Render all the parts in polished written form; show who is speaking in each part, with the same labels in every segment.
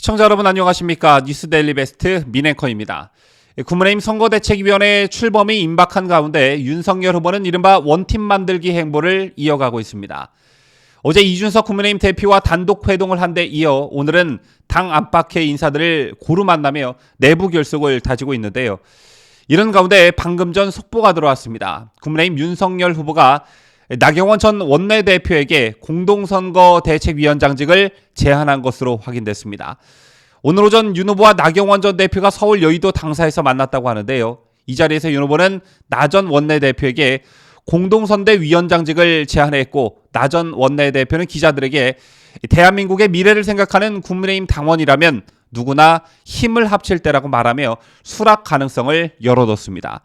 Speaker 1: 시청자 여러분 안녕하십니까? 뉴스데일리 베스트 민앵커입니다. 국민의힘 선거대책위원회 출범이 임박한 가운데 윤석열 후보는 이른바 원팀 만들기 행보를 이어가고 있습니다. 어제 이준석 국민의힘 대표와 단독 회동을 한 데 이어 오늘은 당 안팎의 인사들을 고루 만나며 내부 결속을 다지고 있는데요. 이런 가운데 방금 전 속보가 들어왔습니다. 국민의힘 윤석열 후보가 나경원 전 원내대표에게 공동선거대책위원장직을 제안한 것으로 확인됐습니다. 오늘 오전 윤 후보와 나경원 전 대표가 서울 여의도 당사에서 만났다고 하는데요. 이 자리에서 윤 후보는 나 전 원내대표에게 공동선대위원장직을 제안했고, 나 전 원내대표는 기자들에게 대한민국의 미래를 생각하는 국민의힘 당원이라면 누구나 힘을 합칠 때라고 말하며 수락 가능성을 열어뒀습니다.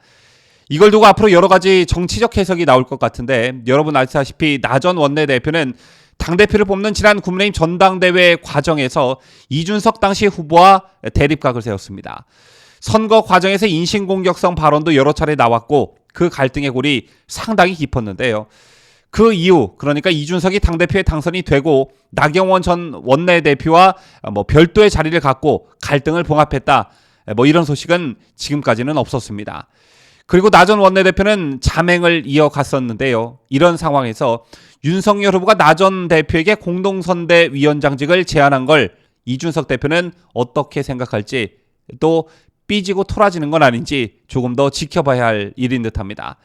Speaker 1: 이걸 두고 앞으로 여러 가지 정치적 해석이 나올 것 같은데, 여러분 아시다시피 나 전 원내대표는 당대표를 뽑는 지난 국민의힘 전당대회 과정에서 이준석 당시 후보와 대립각을 세웠습니다. 선거 과정에서 인신공격성 발언도 여러 차례 나왔고 그 갈등의 골이 상당히 깊었는데요. 그 이후, 그러니까 이준석이 당대표에 당선이 되고 나경원 전 원내대표와 별도의 자리를 갖고 갈등을 봉합했다, 이런 소식은 지금까지는 없었습니다. 그리고 나 전 원내대표는 자맹을 이어갔었는데요. 이런 상황에서 윤석열 후보가 나 전 대표에게 공동선대위원장직을 제안한 걸 이준석 대표는 어떻게 생각할지, 또 삐지고 토라지는 건 아닌지 조금 더 지켜봐야 할 일인 듯합니다.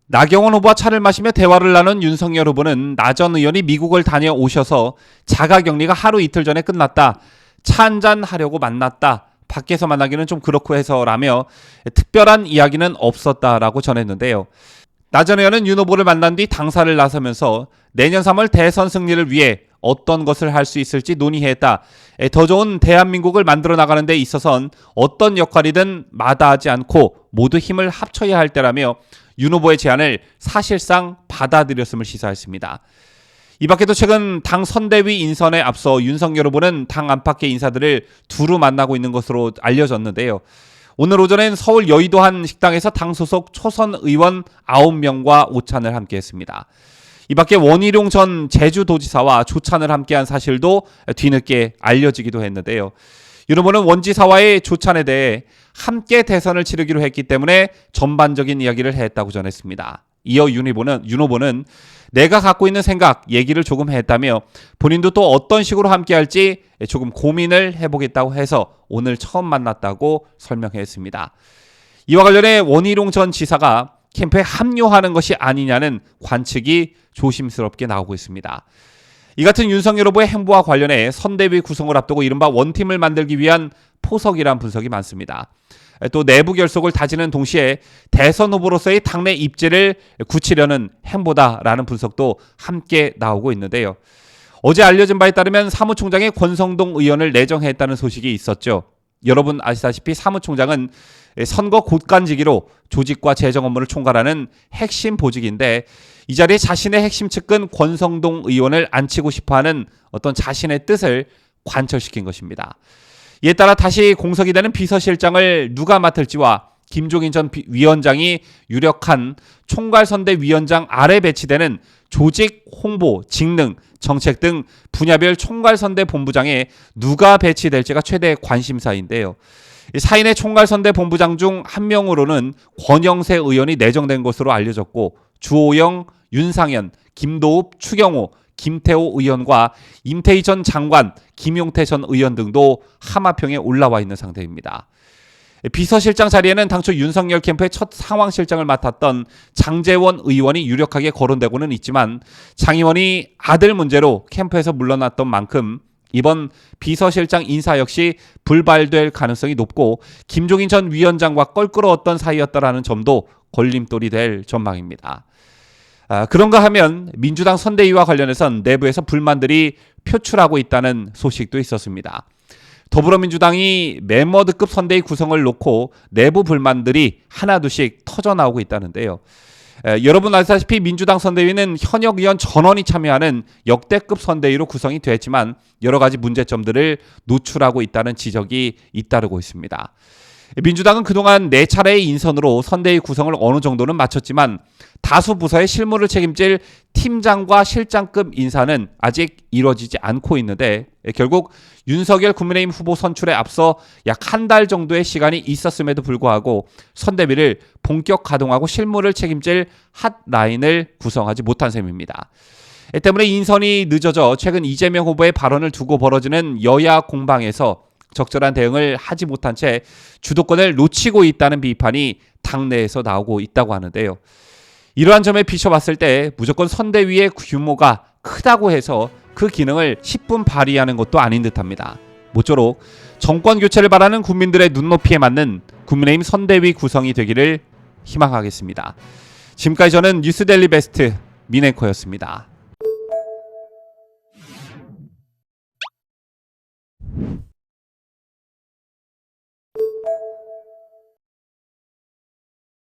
Speaker 1: 나경원 후보와 차를 마시며 대화를 나눈 윤석열 후보는 나 전 의원이 미국을 다녀오셔서 자가격리가 하루 이틀 전에 끝났다, 차 한잔 하려고 만났다, 밖에서 만나기는 좀 그렇고 해서라며 특별한 이야기는 없었다라고 전했는데요. 나 전 의원은 윤 후보를 만난 뒤 당사를 나서면서 내년 3월 대선 승리를 위해 어떤 것을 할 수 있을지 논의했다. 더 좋은 대한민국을 만들어 나가는 데 있어선 어떤 역할이든 마다하지 않고 모두 힘을 합쳐야 할 때라며 윤 후보의 제안을 사실상 받아들였음을 시사했습니다. 이 밖에도 최근 당 선대위 인선에 앞서 윤석열 후보는 당 안팎의 인사들을 두루 만나고 있는 것으로 알려졌는데요. 오늘 오전엔 서울 여의도 한 식당에서 당 소속 초선 의원 9명과 오찬을 함께했습니다. 이 밖에 원희룡 전 제주도지사와 조찬을 함께한 사실도 뒤늦게 알려지기도 했는데요. 윤 후보는 원지사와의 조찬에 대해 함께 대선을 치르기로 했기 때문에 전반적인 이야기를 했다고 전했습니다. 이어 윤 후보는 내가 갖고 있는 생각, 얘기를 조금 했다며 본인도 또 어떤 식으로 함께할지 조금 고민을 해보겠다고 해서 오늘 처음 만났다고 설명했습니다. 이와 관련해 원희룡 전 지사가 캠프에 합류하는 것이 아니냐는 관측이 조심스럽게 나오고 있습니다. 이 같은 윤석열 후보의 행보와 관련해 선대위 구성을 앞두고 이른바 원팀을 만들기 위한 포석이란 분석이 많습니다. 또 내부 결속을 다지는 동시에 대선 후보로서의 당내 입지를 굳히려는 행보다라는 분석도 함께 나오고 있는데요. 어제 알려진 바에 따르면 사무총장에 권성동 의원을 내정했다는 소식이 있었죠. 여러분 아시다시피 사무총장은 선거 곳간지기로 조직과 재정 업무를 총괄하는 핵심 보직인데, 이 자리에 자신의 핵심 측근 권성동 의원을 앉히고 싶어하는 어떤 자신의 뜻을 관철시킨 것입니다. 이에 따라 다시 공석이 되는 비서실장을 누가 맡을지와 김종인 전 위원장이 유력한 총괄선대위원장 아래 배치되는 조직, 홍보, 직능, 정책 등 분야별 총괄선대본부장에 누가 배치될지가 최대 관심사인데요. 4인의 총괄선대본부장 중 한 명으로는 권영세 의원이 내정된 것으로 알려졌고, 주호영, 윤상현, 김도읍, 추경호, 김태호 의원과 임태희 전 장관, 김용태 전 의원 등도 하마평에 올라와 있는 상태입니다. 비서실장 자리에는 당초 윤석열 캠프의 첫 상황실장을 맡았던 장제원 의원이 유력하게 거론되고는 있지만, 장 의원이 아들 문제로 캠프에서 물러났던 만큼 이번 비서실장 인사 역시 불발될 가능성이 높고, 김종인 전 위원장과 껄끄러웠던 사이였다라는 점도 걸림돌이 될 전망입니다. 그런가 하면 민주당 선대위와 관련해선 내부에서 불만들이 표출하고 있다는 소식도 있었습니다. 더불어민주당이 멤버드급 선대위 구성을 놓고 내부 불만들이 하나둘씩 터져나오고 있다는데요. 여러분 아시다시피 민주당 선대위는 현역 의원 전원이 참여하는 역대급 선대위로 구성이 됐지만 여러 가지 문제점들을 노출하고 있다는 지적이 잇따르고 있습니다. 민주당은 그동안 4차례의 인선으로 선대위 구성을 어느 정도는 마쳤지만 다수 부서의 실무를 책임질 팀장과 실장급 인사는 아직 이루어지지 않고 있는데 결국 윤석열 국민의힘 후보 선출에 앞서 약 한 달 정도의 시간이 있었음에도 불구하고 선대위를 본격 가동하고 실무를 책임질 핫라인을 구성하지 못한 셈입니다. 때문에 인선이 늦어져 최근 이재명 후보의 발언을 두고 벌어지는 여야 공방에서 적절한 대응을 하지 못한 채 주도권을 놓치고 있다는 비판이 당내에서 나오고 있다고 하는데요. 이러한 점에 비춰봤을 때 무조건 선대위의 규모가 크다고 해서 그 기능을 10분 발휘하는 것도 아닌 듯합니다. 모쪼록 정권 교체를 바라는 국민들의 눈높이에 맞는 국민의힘 선대위 구성이 되기를 희망하겠습니다. 지금까지 저는 뉴스데일리 베스트 민앵커였습니다.